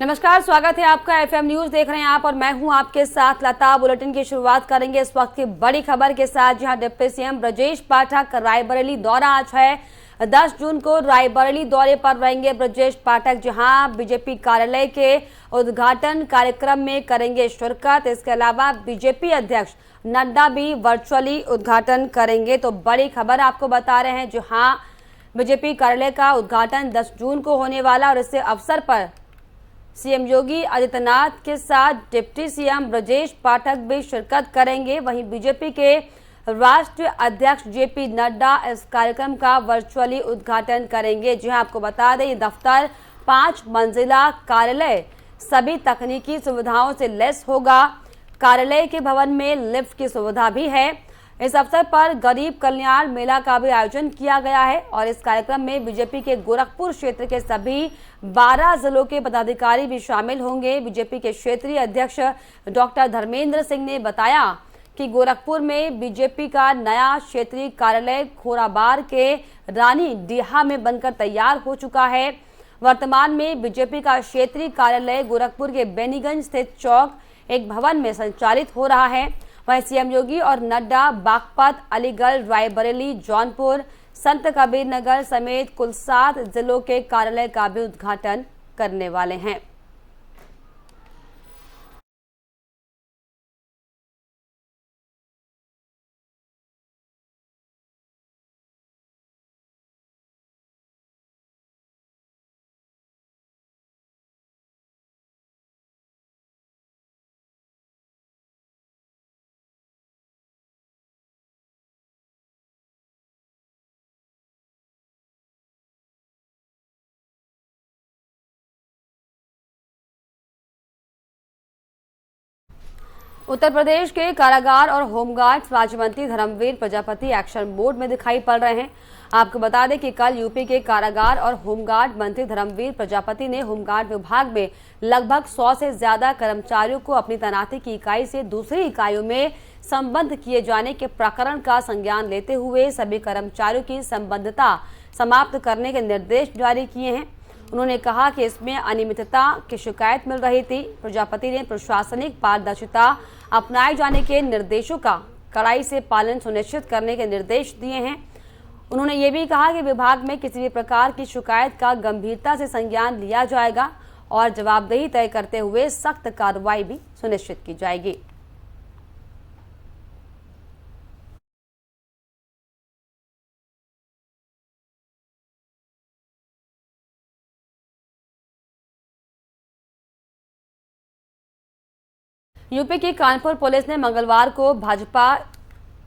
नमस्कार, स्वागत है आपका। एफएम न्यूज देख रहे हैं आप और मैं हूं आपके साथ लता। बुलेटिन की शुरुआत करेंगे इस वक्त की बड़ी खबर के साथ, जहां डिप्टी सीएम ब्रजेश पाठक रायबरेली दौरा आज है। 10 जून को रायबरेली दौरे पर रहेंगे ब्रजेश पाठक, जहां बीजेपी कार्यालय के उद्घाटन कार्यक्रम में करेंगे शिरकत। इसके अलावा बीजेपी अध्यक्ष नड्डा भी वर्चुअली उद्घाटन करेंगे। तो बड़ी खबर आपको बता रहे हैं, जहां बीजेपी कार्यालय का उद्घाटन 10 जून को होने वाला और इससे अवसर पर सीएम योगी आदित्यनाथ के साथ डिप्टी सीएम ब्रजेश पाठक भी शिरकत करेंगे। वहीं बीजेपी के राष्ट्रीय अध्यक्ष जेपी नड्डा इस कार्यक्रम का वर्चुअली उद्घाटन करेंगे। जी हां, आपको बता दें, ये दफ्तर 5 मंजिला कार्यालय सभी तकनीकी सुविधाओं से लैस होगा। कार्यालय के भवन में लिफ्ट की सुविधा भी है। इस अवसर पर गरीब कल्याण मेला का भी आयोजन किया गया है और इस कार्यक्रम में बीजेपी के गोरखपुर क्षेत्र के सभी 12 जिलों के पदाधिकारी भी शामिल होंगे। बीजेपी के क्षेत्रीय अध्यक्ष डॉक्टर धर्मेंद्र सिंह ने बताया कि गोरखपुर में बीजेपी का नया क्षेत्रीय कार्यालय खोराबार के रानी डीहा में बनकर तैयार हो चुका है। वर्तमान में बीजेपी का क्षेत्रीय कार्यालय गोरखपुर के बेनीगंज स्थित चौक एक भवन में संचालित हो रहा है। वहीं सीएम योगी और नड्डा बागपत, अलीगढ़, रायबरेली, जौनपुर, संत कबीर नगर समेत कुल 7 जिलों के कार्यालय का भी उद्घाटन करने वाले हैं। उत्तर प्रदेश के कारागार और होमगार्ड राज्य मंत्री धर्मवीर प्रजापति एक्शन मोड में दिखाई पड़ रहे हैं। आपको बता दें कि कल यूपी के कारागार और होमगार्ड मंत्री धर्मवीर प्रजापति ने होमगार्ड विभाग में लगभग 100 से ज्यादा कर्मचारियों को अपनी तैनाती की इकाई से दूसरी इकाइयों में संबद्ध किए जाने के प्रकरण का संज्ञान लेते हुए सभी कर्मचारियों की संबद्धता समाप्त करने के निर्देश जारी किए हैं। उन्होंने कहा कि इसमें अनियमितता की शिकायत मिल रही थी। प्रजापति ने प्रशासनिक पारदर्शिता अपनाए जाने के निर्देशों का कड़ाई से पालन सुनिश्चित करने के निर्देश दिए हैं। उन्होंने ये भी कहा कि विभाग में किसी भी प्रकार की शिकायत का गंभीरता से संज्ञान लिया जाएगा और जवाबदेही तय करते हुए सख्त कार्रवाई भी सुनिश्चित की जाएगी। यूपी की कानपुर पुलिस ने मंगलवार को भाजपा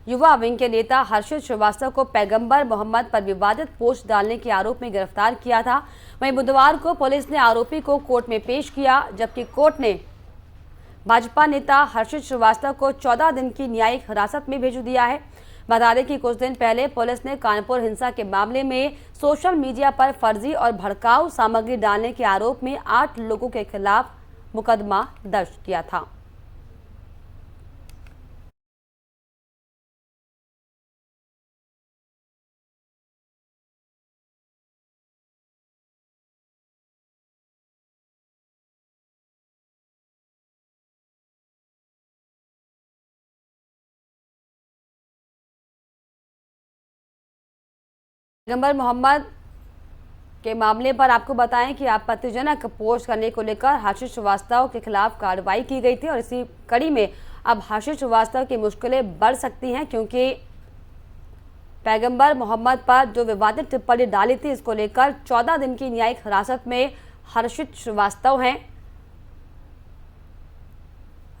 युवा विंग के नेता हर्षित श्रीवास्तव को पैगंबर मोहम्मद पर विवादित पोस्ट डालने के आरोप में गिरफ्तार किया था। वहीं बुधवार को पुलिस ने आरोपी को कोर्ट में पेश किया, जबकि कोर्ट ने भाजपा नेता हर्षित श्रीवास्तव को 14 दिन की न्यायिक हिरासत में भेज दिया है। बता दें कि कुछ दिन पहले पुलिस ने कानपुर हिंसा के मामले में सोशल मीडिया पर फर्जी और भड़काऊ सामग्री डालने के आरोप में 8 लोगों के खिलाफ मुकदमा दर्ज किया था। पैगंबर मोहम्मद के मामले पर आपको बताएं कि आपत्तिजनक पोस्ट करने को लेकर हर्षित श्रीवास्तव के खिलाफ कार्रवाई की गई थी और इसी कड़ी में अब हर्षित श्रीवास्तव की मुश्किलें बढ़ सकती हैं, क्योंकि पैगंबर मोहम्मद पर जो विवादित टिप्पणी डाली थी, इसको लेकर 14 दिन की न्यायिक हिरासत में हर्षित श्रीवास्तव हैं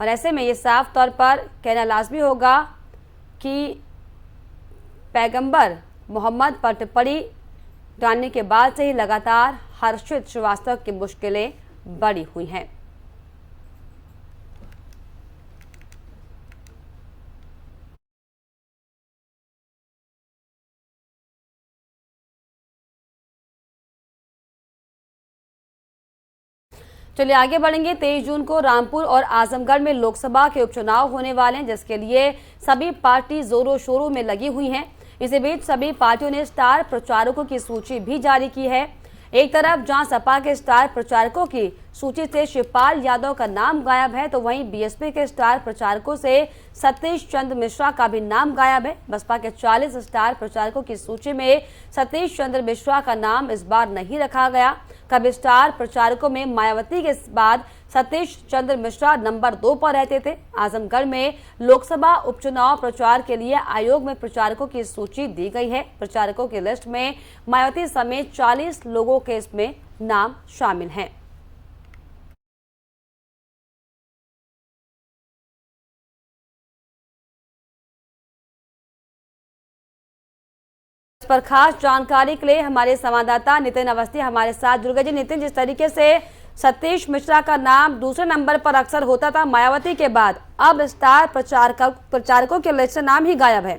और ऐसे में ये साफ तौर पर कहना लाजमी होगा कि पैगंबर मोहम्मद पर टिप्पणी डालने के बाद से ही लगातार हर्षित श्रीवास्तव की मुश्किलें बढ़ी हुई हैं। चलिए आगे बढ़ेंगे। 23 जून को रामपुर और आजमगढ़ में लोकसभा के उपचुनाव होने वाले हैं, जिसके लिए सभी पार्टी जोरों शोरों में लगी हुई हैं। इसी बीच सभी पार्टियों ने स्टार प्रचारकों की सूची भी जारी की है। एक तरफ जहां सपा के स्टार प्रचारकों की सूची से शिवपाल यादव का नाम गायब है, तो वहीं बीएसपी के स्टार प्रचारकों से सतीश चंद्र मिश्रा का भी नाम गायब है। बसपा के 40 स्टार प्रचारकों की सूची में सतीश चंद्र मिश्रा का नाम इस बार नहीं रखा गया। कभी स्टार प्रचारकों में मायावती के बाद सतीश चंद्र मिश्रा नंबर 2 पर रहते थे। आजमगढ़ में लोकसभा उपचुनाव प्रचार के लिए आयोग में प्रचारकों की सूची दी गई है। प्रचारकों की लिस्ट में मायावती समेत 40 लोगों के इसमें नाम शामिल हैं। इस पर खास जानकारी के लिए हमारे संवाददाता नितिन अवस्थी हमारे साथ जुड़ गए। नितिन, जिस तरीके से सतीश मिश्रा का नाम दूसरे नंबर पर अक्सर होता था मायावती के बाद, अब स्टार प्रचारकों के लिस्ट से नाम ही गायब है,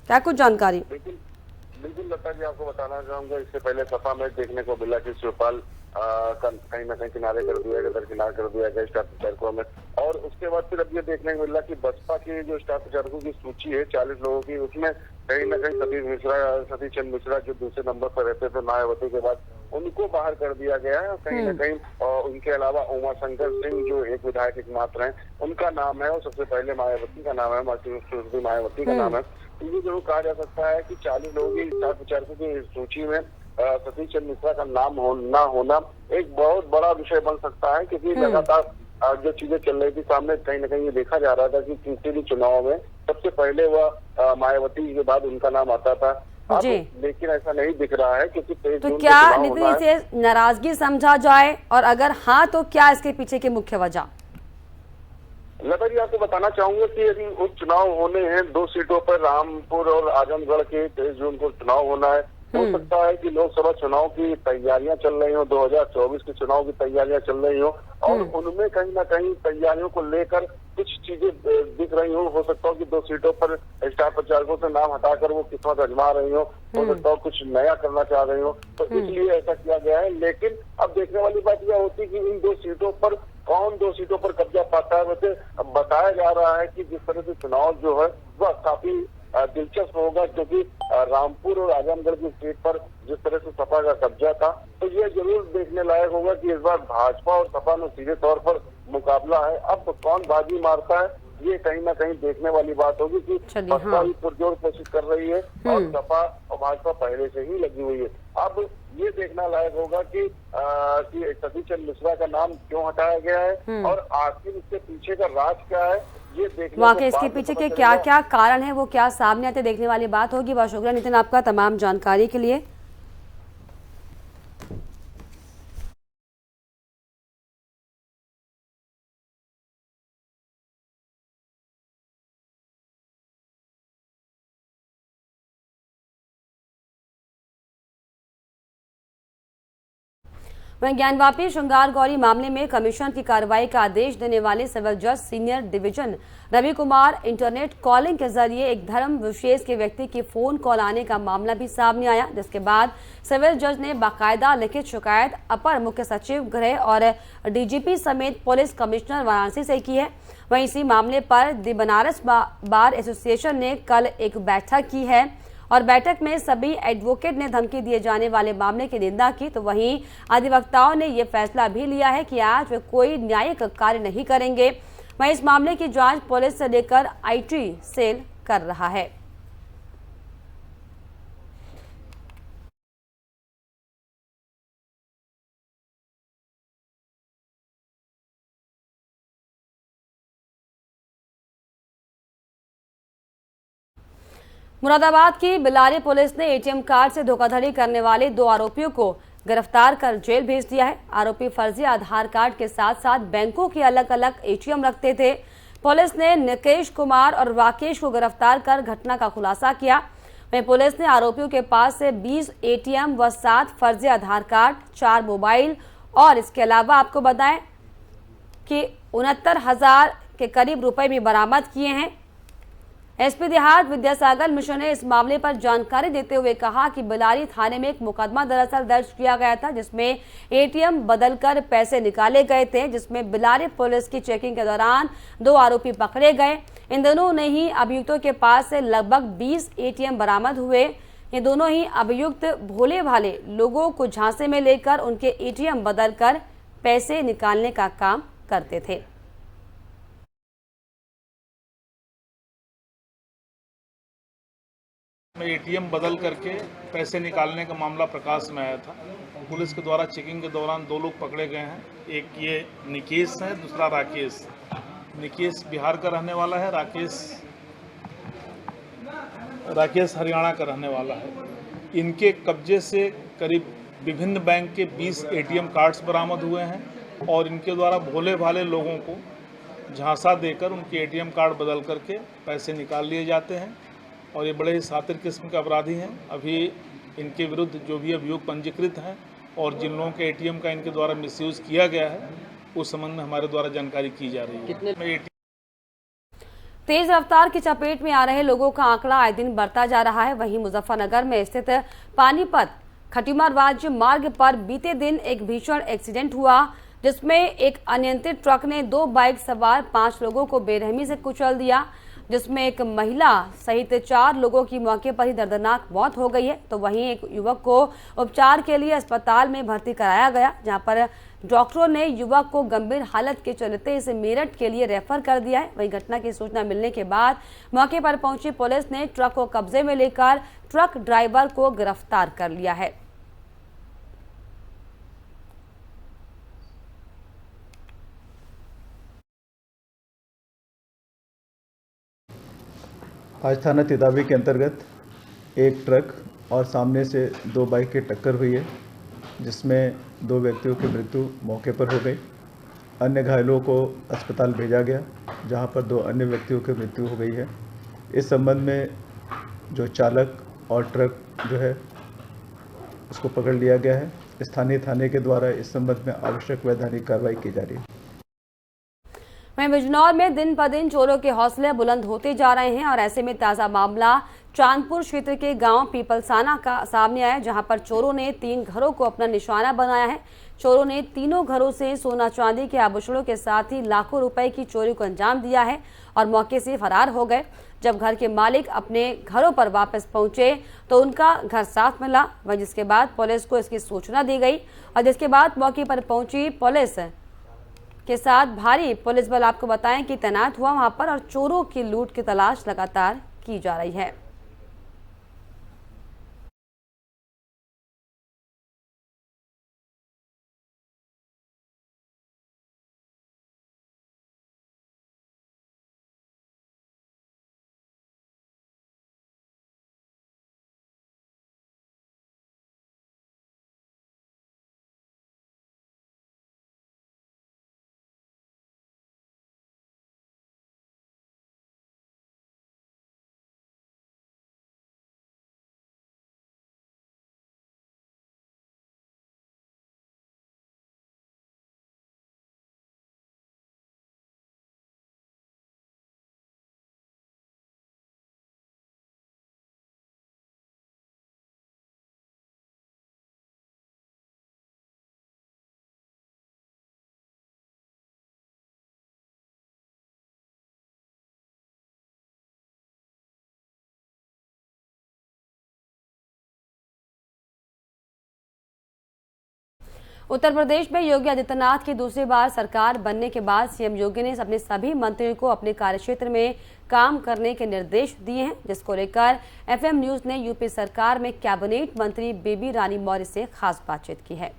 क्या कुछ जानकारी? बिल्कुल लता जी, आपको बताना चाहूंगा, इससे पहले सपा में देखने को मिला कि शिवपाल कहीं न कहीं किनारे कर दिया गया, दरकिनार कर दिया गया स्टार प्रचारकों में। और उसके बाद फिर अब ये देखने को मिला कि बसपा की जो स्टार प्रचारकों की सूची है 40 लोगों की, उसमें कहीं न कहीं सतीश चंद्र मिश्रा जो दूसरे नंबर पर रहते थे मायावती के बाद, उनको बाहर कर दिया गया है। कहीं न कहीं उनके अलावा उमा शंकर सिंह जो एक विधायक एकमात्र हैं, उनका नाम है और सबसे पहले मायावती का नाम है, मायावती का नाम है। ये जरूर कहा जा सकता है कि 40 लोगों की स्टार प्रचारकों की सूची में सतीश चंद्र मिश्रा का नाम ना होना एक बहुत बड़ा विषय बन सकता है, क्योंकि लगातार जो चीजें चल रही थी सामने, कहीं न कहीं ये देखा जा रहा था कि किसी भी चुनाव में सबसे पहले वह मायावती के बाद उनका नाम आता था। अब लेकिन ऐसा नहीं दिख रहा है, क्योंकि तो क्या नितिन इसे नाराजगी समझा जाए, और अगर हाँ तो क्या इसके पीछे की मुख्य वजह? लता जी, आपको बताना चाहूंगा कि यदि उपचुनाव होने हैं 2 सीटों पर, रामपुर और आजमगढ़ के 23 जून को चुनाव होना है। हो सकता है कि लोकसभा चुनाव की तैयारियां चल रही हो, 2024 के चुनाव की तैयारियां चल रही हो, और उनमें कहीं ना कहीं तैयारियों को लेकर कुछ चीजें दिख रही हो सकता हो कि 2 सीटों पर स्टार प्रचारकों से नाम हटाकर वो किस्मत आजमा रही हो सकता हो कुछ नया करना चाह रही हो, तो इसलिए ऐसा किया गया है। लेकिन अब देखने वाली बात यह होती है कि इन 2 सीटों पर कौन 2 सीटों पर कब्जा पाता है। वैसे बताया जा रहा है कि जिस तरह से चुनाव जो है वह काफी दिलचस्प होगा, क्योंकि रामपुर और आजमगढ़ की सीट पर जिस तरह से सपा का कब्जा था, तो ये जरूर देखने लायक होगा कि इस बार भाजपा और सपा में सीधे तौर पर मुकाबला है। अब कौन बाजी मारता है, ये कहीं ना कहीं देखने वाली बात होगी कि बसपा भी पुरजोर कोशिश कर रही है और सपा और भाजपा पहले से ही लगी हुई है। अब ये देखना लायक होगा कि सतीश चंद्र मिश्रा का नाम क्यों हटाया गया है और आखिर इसके पीछे का राज क्या है, ये देखने वाकई इसके पीछे के क्या क्या कारण है वो क्या सामने आते देखने वाली बात होगी। बहुत शुक्रिया नितिन आपका तमाम जानकारी के लिए। वहीं ज्ञानवापी श्रृंगार गौरी मामले में कमीशन की कार्रवाई का आदेश देने वाले सिविल जज senior division Ravi Kumar internet calling के जरिए एक धर्म विशेष के व्यक्ति की फोन कॉल आने का मामला भी सामने आया, जिसके बाद सिविल जज ने बाकायदा लिखित शिकायत अपर मुख्य सचिव गृह और डीजीपी समेत पुलिस कमिश्नर वाराणसी से की है। वहीं इसी मामले पर दी बनारस बार एसोसिएशन ने कल एक बैठक की है और बैठक में सभी एडवोकेट ने धमकी दिए जाने वाले मामले की निंदा की। तो वहीं अधिवक्ताओं ने यह फैसला भी लिया है कि आज वे कोई न्यायिक कार्य नहीं करेंगे। वहीं इस मामले की जांच पुलिस से लेकर आईटी सेल कर रहा है। मुरादाबाद की बिलारी पुलिस ने एटीएम कार्ड से धोखाधड़ी करने वाले 2 आरोपियों को गिरफ्तार कर जेल भेज दिया है। आरोपी फर्जी आधार कार्ड के साथ साथ बैंकों के अलग अलग एटीएम रखते थे। पुलिस ने निकेश कुमार और राकेश को गिरफ्तार कर घटना का खुलासा किया। वहीं पुलिस ने आरोपियों के पास से 20 एटीएम व 7 फर्जी आधार कार्ड, 4 मोबाइल और इसके अलावा आपको बताएं कि 69,000 के करीब रुपए भी बरामद किए हैं। एसपी देहात विद्यासागर मिश्र ने इस मामले पर जानकारी देते हुए कहा कि बिलारी थाने में एक मुकदमा दरअसल दर्ज किया गया था, जिसमें एटीएम बदलकर पैसे निकाले गए थे, जिसमें बिलारी पुलिस की चेकिंग के दौरान 2 आरोपी पकड़े गए। इन दोनों ने ही अभियुक्तों के पास से लगभग 20 एटीएम बरामद हुए। ये दोनों ही अभियुक्त भोले भाले लोगों को झांसे में लेकर उनके एटीएम बदलकर पैसे निकालने का काम करते थे। में एटीएम बदल करके पैसे निकालने का मामला प्रकाश में आया था। पुलिस के द्वारा चेकिंग के दौरान 2 लोग पकड़े गए हैं। एक ये निकेश है, दूसरा राकेश। निकेश बिहार का रहने वाला है, राकेश हरियाणा का रहने वाला है। इनके कब्जे से करीब विभिन्न बैंक के 20 एटीएम कार्ड्स बरामद हुए हैं और इनके द्वारा भोले भाले लोगों को झांसा देकर उनके एटीएम कार्ड बदल करके पैसे निकाल लिए जाते हैं और ये बड़े ही शातिर किस्म के अपराधी हैं। अभी इनके विरुद्ध जो भी अभियोग पंजीकृत हैं और जिन लोगों के एटीएम का इनके द्वारा मिसयूज़ किया गया है उस संबंध में हमारे द्वारा जानकारी की जा रही है। तेज रफ्तार की चपेट में आ रहे लोगों का आंकड़ा आए दिन बढ़ता जा रहा है। वहीं मुजफ्फरनगर में स्थित पानीपत खटीमार राज्य मार्ग पर बीते दिन एक भीषण एक्सीडेंट हुआ, जिसमें एक अनियंत्रित ट्रक ने 2 बाइक सवार 5 लोगों को बेरहमी से कुचल दिया, जिसमें एक महिला सहित 4 लोगों की मौके पर ही दर्दनाक मौत हो गई है। तो वहीं एक युवक को उपचार के लिए अस्पताल में भर्ती कराया गया, जहां पर डॉक्टरों ने युवक को गंभीर हालत के चलते इसे मेरठ के लिए रेफर कर दिया है। वहीं घटना की सूचना मिलने के बाद मौके पर पहुंची पुलिस ने ट्रक को कब्जे में लेकर ट्रक ड्राइवर को गिरफ्तार कर लिया है। आज थाना तितावी के अंतर्गत एक ट्रक और सामने से 2 बाइक की टक्कर हुई है, जिसमें 2 व्यक्तियों की मृत्यु मौके पर हो गई। अन्य घायलों को अस्पताल भेजा गया, जहां पर 2 अन्य व्यक्तियों की मृत्यु हो गई है। इस संबंध में जो चालक और ट्रक जो है उसको पकड़ लिया गया है। स्थानीय थाने के द्वारा इस संबंध में आवश्यक वैधानिक कार्रवाई की जा रही है। वहीं बिजनौर में दिन पर दिन चोरों के हौसले बुलंद होते जा रहे हैं और ऐसे में ताजा मामला चांदपुर क्षेत्र के गांव पीपलसाना का सामने आया, जहां पर चोरों ने 3 घरों को अपना निशाना बनाया है। चोरों ने तीनों घरों से सोना चांदी के आभूषणों के साथ ही लाखों रुपए की चोरी को अंजाम दिया है और मौके से फरार हो गए। जब घर के मालिक अपने घरों पर वापस पहुंचे तो उनका घर साफ मिला, वह जिसके बाद पुलिस को इसकी सूचना दी गई और जिसके बाद मौके पर पहुंची पुलिस के साथ भारी पुलिस बल आपको बताएं कि तैनात हुआ वहां पर और चोरों की लूट की तलाश लगातार की जा रही है। उत्तर प्रदेश में योगी आदित्यनाथ की दूसरी बार सरकार बनने के बाद सीएम योगी ने अपने सभी मंत्रियों को अपने कार्यक्षेत्र में काम करने के निर्देश दिए हैं, जिसको लेकर एफएम न्यूज ने यूपी सरकार में कैबिनेट मंत्री बेबी रानी मौर्य से खास बातचीत की है।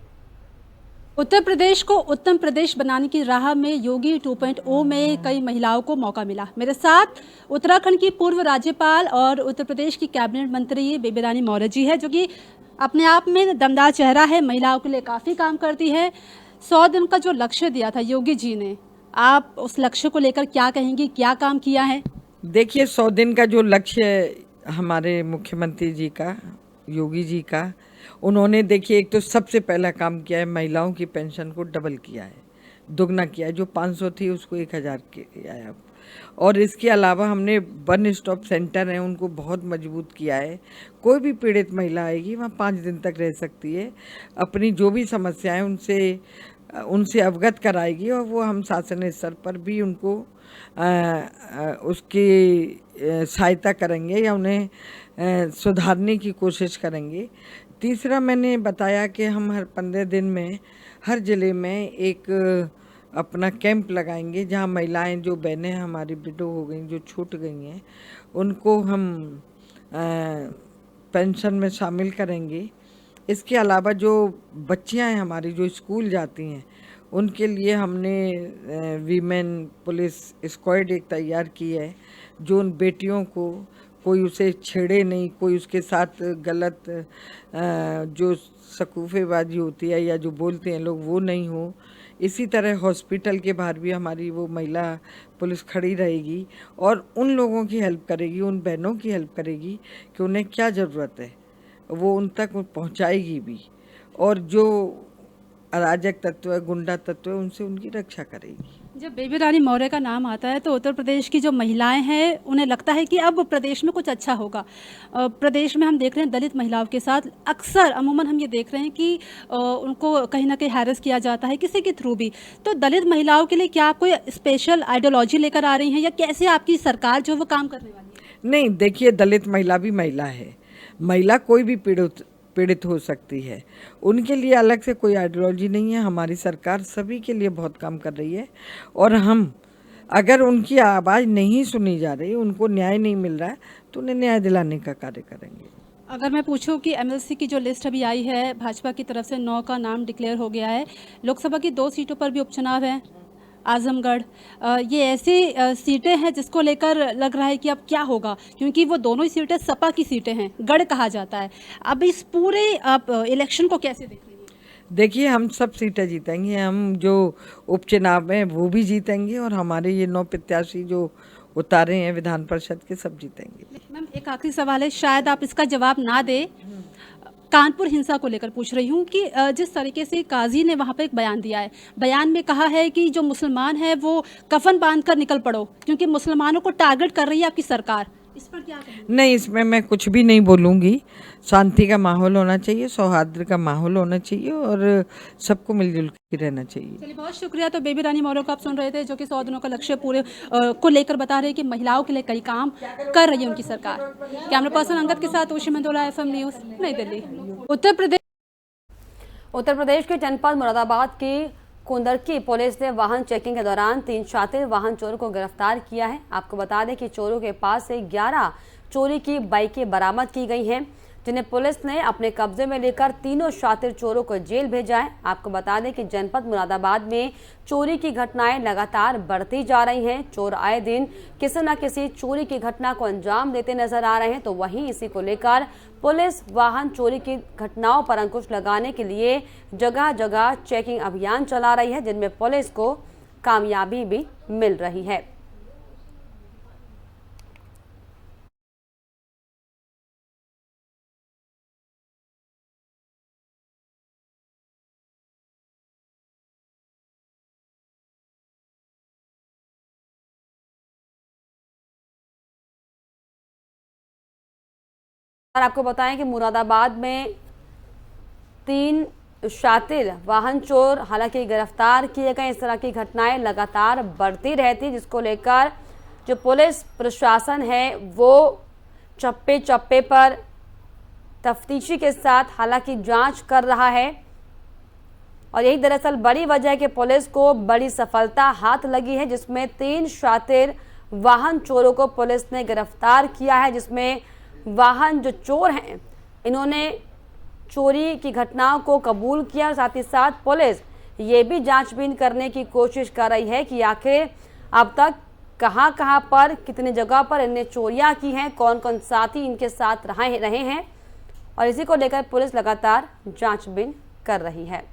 उत्तर प्रदेश को उत्तम प्रदेश बनाने की राह में योगी 2.0 में कई महिलाओं को मौका मिला। मेरे साथ उत्तराखंड की पूर्व राज्यपाल और उत्तर प्रदेश की कैबिनेट मंत्री बेबी रानी मौर्य जी है, जो कि अपने आप में दमदार चेहरा है, महिलाओं के लिए काफ़ी काम करती है। 100 दिन का जो लक्ष्य दिया था योगी जी ने, आप उस लक्ष्य को लेकर क्या कहेंगी, क्या काम किया है? देखिए, 100 दिन का जो लक्ष्य हमारे मुख्यमंत्री जी का, योगी जी का, उन्होंने देखिए एक तो सबसे पहला काम किया है, महिलाओं की पेंशन को डबल किया है, दुगना किया है। जो 500 थी उसको 1000 किया है। और इसके अलावा हमने 1 स्टॉप सेंटर है उनको बहुत मजबूत किया है। कोई भी पीड़ित महिला आएगी वहाँ 5 दिन तक रह सकती है, अपनी जो भी समस्याएं उनसे अवगत कराएगी और वो हम शासन स्तर पर भी उनको उसकी सहायता करेंगे या उन्हें सुधारने की कोशिश करेंगे। तीसरा मैंने बताया कि हम हर 15 दिन में हर ज़िले में एक अपना कैंप लगाएंगे, जहां महिलाएं जो बहनें हमारी विडो हो गई, जो छूट गई हैं, उनको हम पेंशन में शामिल करेंगे। इसके अलावा जो बच्चियां हैं हमारी जो स्कूल जाती हैं, उनके लिए हमने वीमेन पुलिस स्क्वाड एक तैयार की है, जो उन बेटियों को कोई उसे छेड़े नहीं, कोई उसके साथ गलत जो शकूफेबाजी होती है या जो बोलते हैं लोग वो नहीं हो। इसी तरह हॉस्पिटल के बाहर भी हमारी वो महिला पुलिस खड़ी रहेगी और उन लोगों की हेल्प करेगी, उन बहनों की हेल्प करेगी कि उन्हें क्या ज़रूरत है वो उन तक पहुंचाएगी भी, और जो अराजक तत्व है, गुंडा तत्व है, उनसे उनकी रक्षा करेगी। जब बेबी रानी मौर्य का नाम आता है तो उत्तर प्रदेश की जो महिलाएं हैं उन्हें लगता है कि अब प्रदेश में कुछ अच्छा होगा। प्रदेश में हम देख रहे हैं दलित महिलाओं के साथ अक्सर अमूमन हम ये देख रहे हैं कि उनको कहीं ना कहीं हैरेस किया जाता है किसी के थ्रू भी। तो दलित महिलाओं के लिए क्या आप कोई स्पेशल आइडियोलॉजी लेकर आ रही हैं या कैसे आपकी सरकार जो वो काम करने वाली है? नहीं, देखिए, दलित महिला भी महिला है, महिला कोई भी पीड़ित हो सकती है, उनके लिए अलग से कोई आइडियोलॉजी नहीं है। हमारी सरकार सभी के लिए बहुत काम कर रही है और हम अगर उनकी आवाज़ नहीं सुनी जा रही, उनको न्याय नहीं मिल रहा है, तो उन्हें न्याय दिलाने का कार्य करेंगे। अगर मैं पूछूं कि एमएलसी की जो लिस्ट अभी आई है, भाजपा की तरफ से 9 का नाम डिक्लेयर हो गया है, लोकसभा की 2 सीटों पर भी उपचुनाव है, आजमगढ़, ये ऐसी सीटें हैं जिसको लेकर लग रहा है कि अब क्या होगा, क्योंकि वो दोनों ही सीटें सपा की सीटें हैं, गढ़ कहा जाता है। अब इस पूरे आप इलेक्शन को कैसे देख रही हैं? देखिए, हम सब सीटें जीतेंगे, हम जो उपचुनाव में वो भी जीतेंगे और हमारे ये 9 प्रत्याशी जो उतारे हैं विधान परिषद के, सब जीतेंगे। मैम, एक आखिरी सवाल है, शायद आप इसका जवाब ना दे, कानपुर हिंसा को लेकर पूछ रही हूँ कि जिस तरीके से काजी ने वहाँ पर एक बयान दिया है, बयान में कहा है कि जो मुसलमान है वो कफन बांधकर निकल पड़ो, क्योंकि मुसलमानों को टारगेट कर रही है आपकी सरकार। इस पर क्या कहेंगे? नहीं, इसमें मैं कुछ भी नहीं बोलूँगी। शांति का माहौल होना चाहिए, सौहार्द का माहौल होना चाहिए और सबको मिलजुल के रहना चाहिए। चलिए, बहुत शुक्रिया। तो बेबी रानी मौर्य को आप सुन रहे थे, जो कि 100 दिनों का लक्ष्य पूरे को लेकर बता रहे हैं कि महिलाओं के लिए कई काम कर रही है उनकी सरकार। कैमरा पर्सन अंगद के साथ उषी मंदोला, FM न्यूज़, नई दिल्ली। उत्तर प्रदेश के जनपद मुरादाबाद की कुंदरकी पुलिस ने वाहन चेकिंग के दौरान 3 शातिर वाहन चोरों को गिरफ्तार किया है। आपको बता दें कि चोरों के पास से 11 चोरी की बाइकें बरामद की गई हैं, जिन्हें पुलिस ने अपने कब्जे में लेकर तीनों शातिर चोरों को जेल भेजा है। आपको बता दें कि जनपद मुरादाबाद में चोरी की घटनाएं लगातार बढ़ती जा रही हैं। चोर आए दिन किसी न किसी चोरी की घटना को अंजाम देते नजर आ रहे हैं। तो वहीं इसी को लेकर पुलिस वाहन चोरी की घटनाओं पर अंकुश लगाने के लिए जगह जगह चेकिंग अभियान चला रही है, जिनमें पुलिस को कामयाबी भी मिल रही है। और आपको बताएं कि मुरादाबाद में 3 शातिर वाहन चोर हालांकि गिरफ्तार किए गए। इस तरह की घटनाएं लगातार बढ़ती रहती, जिसको लेकर जो पुलिस प्रशासन है वो चप्पे चप्पे पर तफ्तीशी के साथ हालांकि जांच कर रहा है। और यही दरअसल बड़ी वजह है कि पुलिस को बड़ी सफलता हाथ लगी है, जिसमें 3 शातिर वाहन चोरों को पुलिस ने गिरफ्तार किया है, जिसमें वाहन जो चोर हैं इन्होंने चोरी की घटनाओं को कबूल किया। साथ ही साथ पुलिस ये भी जांचबीन करने की कोशिश कर रही है कि आखिर अब तक कहां पर कितनी जगह पर इन्हें चोरियां की हैं, कौन कौन साथी इनके साथ रहे हैं, और इसी को लेकर पुलिस लगातार जांचबीन कर रही है।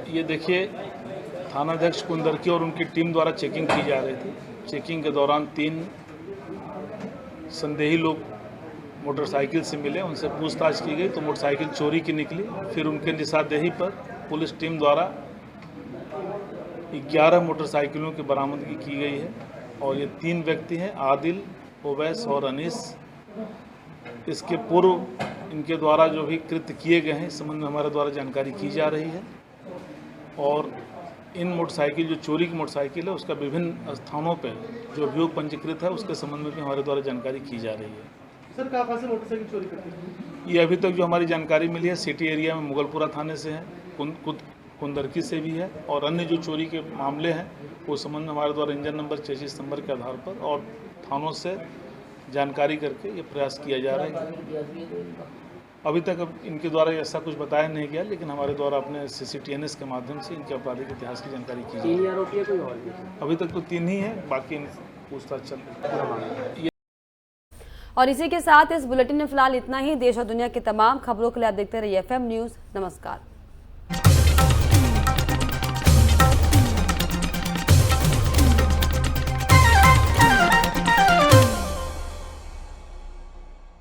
ये देखिए, थानाध्यक्ष कुंदरकी और उनकी टीम द्वारा चेकिंग की जा रही थी। चेकिंग के दौरान 3 संदेही लोग मोटरसाइकिल से मिले, उनसे पूछताछ की गई तो मोटरसाइकिल चोरी की निकली। फिर उनके निशानदेही पर पुलिस टीम द्वारा 11 मोटरसाइकिलों की बरामदगी की गई है और ये 3 व्यक्ति हैं, आदिल, ओवैस और अनीस। इसके पूर्व इनके द्वारा जो भी कृत्य किए गए हैं इस संबंध में हमारे द्वारा जानकारी की जा रही है और इन मोटरसाइकिल जो चोरी की मोटरसाइकिल है उसका विभिन्न स्थानों पे जो अभियोग पंजीकृत है उसके संबंध में भी हमारे द्वारा जानकारी की जा रही है। सर कहाँ से मोटरसाइकिल चोरी करते हैं? ये अभी तक जो हमारी जानकारी मिली है सिटी एरिया में मुगलपुरा थाने से है, कुंदरकी से भी है और अन्य जो चोरी के मामले हैं वो संबंध में हमारे द्वारा इंजन नंबर 46 नंबर के आधार पर और थानों से जानकारी करके ये प्रयास किया जा रहा है। अभी तक अब इनके द्वारा ऐसा कुछ बताया नहीं गया, लेकिन हमारे द्वारा अपने CCTNS के माध्यम से इनके आपराधिक इतिहास की जानकारी की जा रही है। आरोपी है कोई और? अभी तक तो 3 ही है, बाकी पूछताछ चल रही है। और इसी के साथ इस बुलेटिन में फिलहाल इतना ही। देश और दुनिया की तमाम खबरों के लिए आप देखते रहिए FM न्यूज़। नमस्कार।